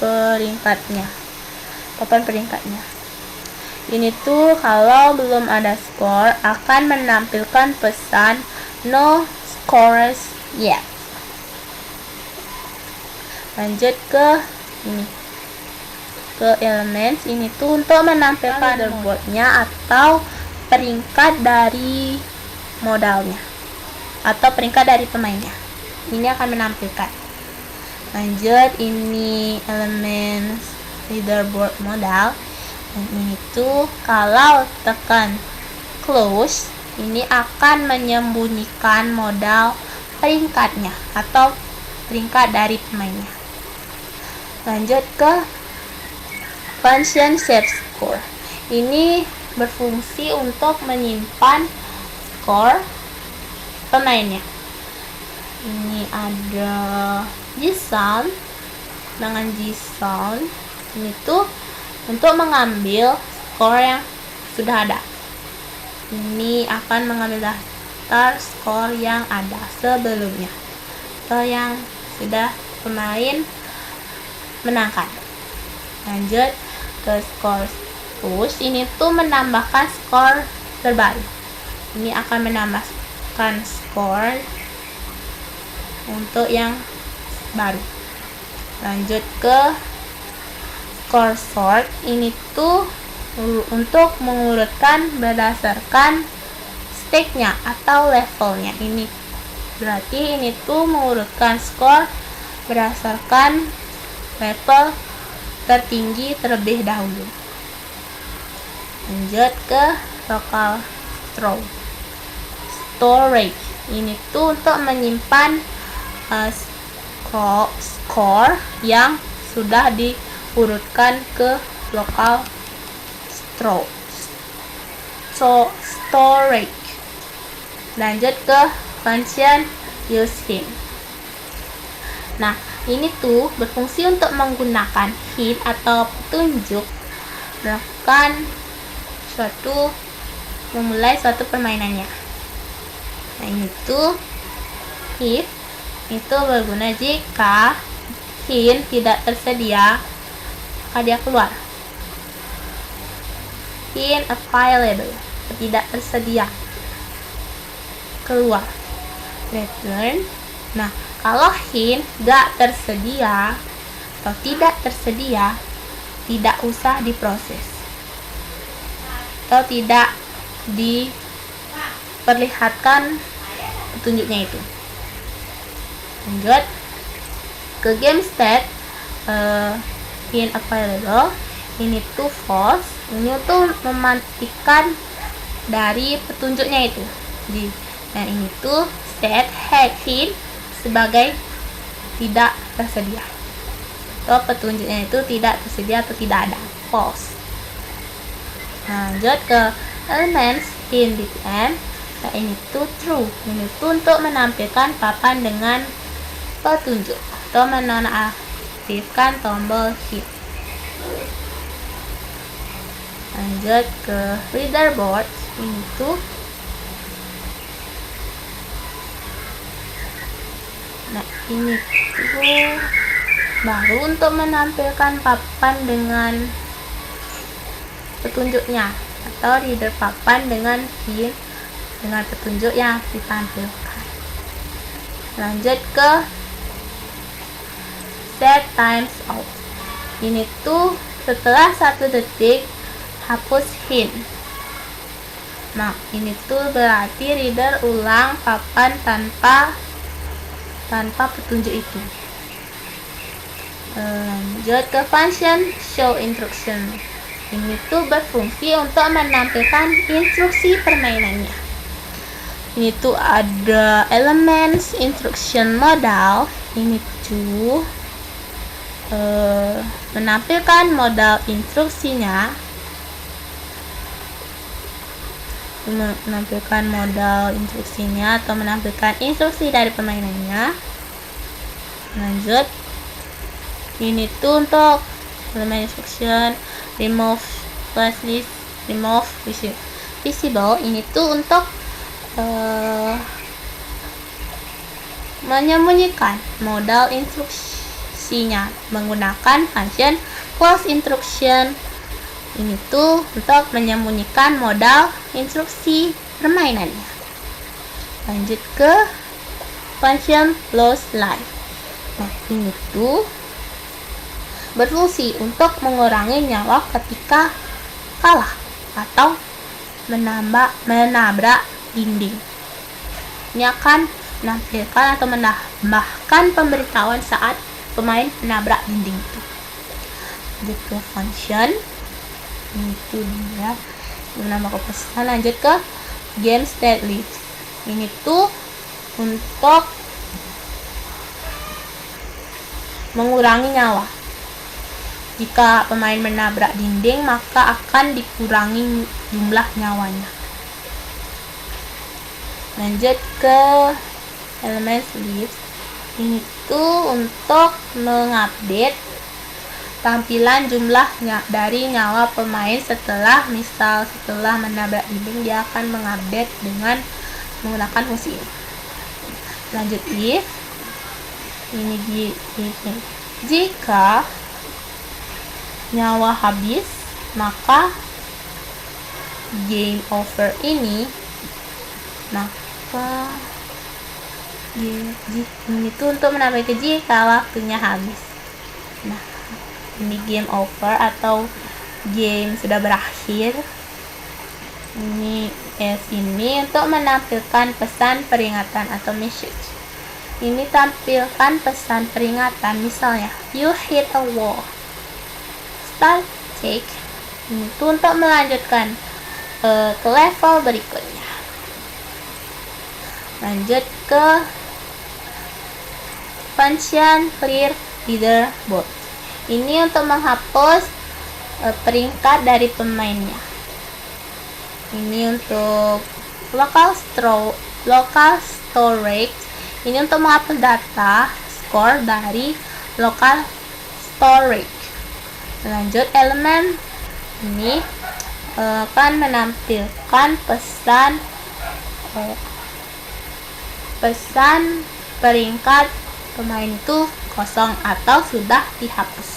peringkatnya, papan peringkatnya. Ini tuh kalau belum ada skor akan menampilkan pesan no scores yet. Lanjut ke elements. Ini tuh untuk menampilkan leaderboardnya atau peringkat dari modalnya atau peringkat dari pemainnya. Ini akan menampilkan. Lanjut, ini elemen leaderboard modal. Dan ini tuh kalau tekan close, ini akan menyembunyikan modal peringkatnya atau peringkat dari pemainnya. Lanjut ke function save score. Ini berfungsi untuk menyimpan skor pemainnya. Ini ada JSON. Dengan JSON ini tuh untuk mengambil skor yang sudah ada. Ini akan mengambil daftar skor yang ada sebelumnya atau yang sudah pemain menangkan. Lanjut ke skor push. Ini tuh menambahkan skor terbaru. Ini akan menambahkan skor untuk yang baru. Lanjut ke skor sort. Ini tuh untuk mengurutkan berdasarkan stake-nya atau levelnya. Ini berarti ini tuh mengurutkan skor berdasarkan level tertinggi terlebih dahulu. Lanjut ke local storage. Ini tuh untuk menyimpan skor yang sudah diurutkan ke local storage. Lanjut ke function use hint. Nah, ini tuh berfungsi untuk menggunakan hint atau petunjuk memulai suatu permainannya. Nah, ini tuh if itu berguna jika hint tidak tersedia, maka dia keluar. Hint available, tidak tersedia, keluar. Return. Nah, kalau hint gak tersedia atau tidak tersedia, tidak usah diproses atau tidak diperlihatkan petunjuknya itu. Lanjut ke game state. Hint available ini tuh false. Ini tuh mematikan dari petunjuknya itu. Dan ini tuh set hint sebagai tidak tersedia atau petunjuknya itu tidak tersedia atau tidak ada, false. Lanjut ke elements hint btn. Nah, ini tuh true. Ini tuh untuk menampilkan papan dengan petunjuk atau menonaktifkan tombol hint. Lanjut ke leaderboard. Ini tuh ini tuh baru untuk menampilkan papan dengan petunjuknya atau reader papan dengan hint dengan petunjuk yang ditampilkan. Lanjut ke set times out. Ini tuh setelah 1 detik hapus hint. Nah, ini tuh berarti reader ulang papan tanpa petunjuk itu. Lanjut ke function show instruction. Ini tuh berfungsi untuk menampilkan instruksi permainannya. Ini tuh ada elements instruction modal. Ini tuh menampilkan modal instruksinya, atau menampilkan instruksi dari permainannya. Lanjut, ini tuh untuk element instruction remove flashlight, remove visible. Ini tuh untuk menyembunyikan modal instruksinya menggunakan function close instruction. Ini tuh untuk menyembunyikan modal instruksi permainannya. Lanjut ke function lose life. Nah, ini tuh berfungsi untuk mengurangi nyawa ketika kalah atau menabrak dinding. Ini akan menampilkan atau menambahkan pemberitahuan saat pemain menabrak dinding itu. Lanjut ke function, itu dia menambah kepesan. Lanjut ke game state list, ini tuh untuk mengurangi nyawa. Jika pemain menabrak dinding, maka akan dikurangi jumlah nyawanya. Lanjut ke elements list, ini tuh untuk mengupdate tampilan jumlahnya dari nyawa pemain setelah menabrak dinding, dia akan mengupdate dengan menggunakan fungsi ini. Lanjut if, ini jika nyawa habis, maka game over ini, maka ini tuh untuk menambah jika waktunya habis. Nah, ini game over atau game sudah berakhir. Ini ini untuk menampilkan pesan peringatan atau message. Ini tampilkan pesan peringatan, misalnya you hit a wall, start take. Ini tuh untuk melanjutkan ke level berikutnya. Lanjut ke function clear leaderboard. Ini untuk menghapus peringkat dari pemainnya. Ini untuk local storage. Ini untuk menghapus data skor dari local storage. Lanjut elemen, ini akan menampilkan pesan peringkat pemain itu kosong atau sudah dihapus.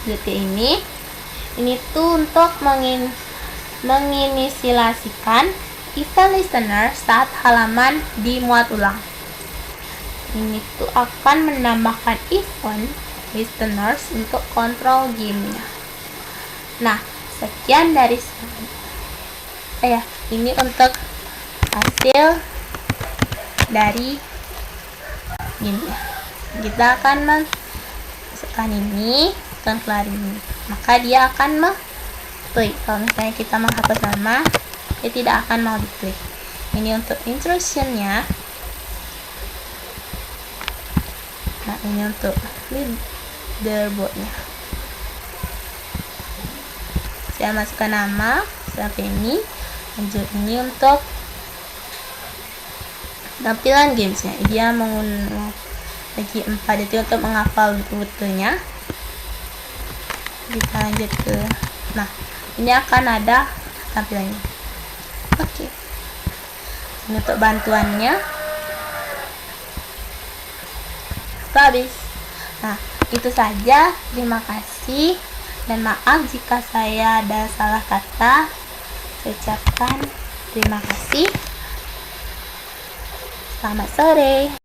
Jadi ini tuh untuk menginisiasikan event listener saat halaman dimuat ulang. Ini tuh akan menambahkan event listeners untuk kontrol gamenya. Nah, sekian dari saya. Ini untuk hasil dari gamenya. Kita akan masukkan ini, akan keluar ini, maka dia akan klik. Kalau misalnya kita menghapus nama, dia tidak akan mau diklik. Ini untuk intrusionnya. Nah, ini untuk leaderboardnya. Saya masukkan nama seperti ini. Lanjut, ini untuk tampilan gamesnya. Dia bagi 4 detik untuk menghafal rutenya. Kita lanjut ke, nah ini akan ada tampilannya. Oke. Ini untuk bantuannya. Habis. Nah, itu saja. Terima kasih dan maaf jika saya ada salah kata. Saya ucapkan terima kasih. Selamat sore.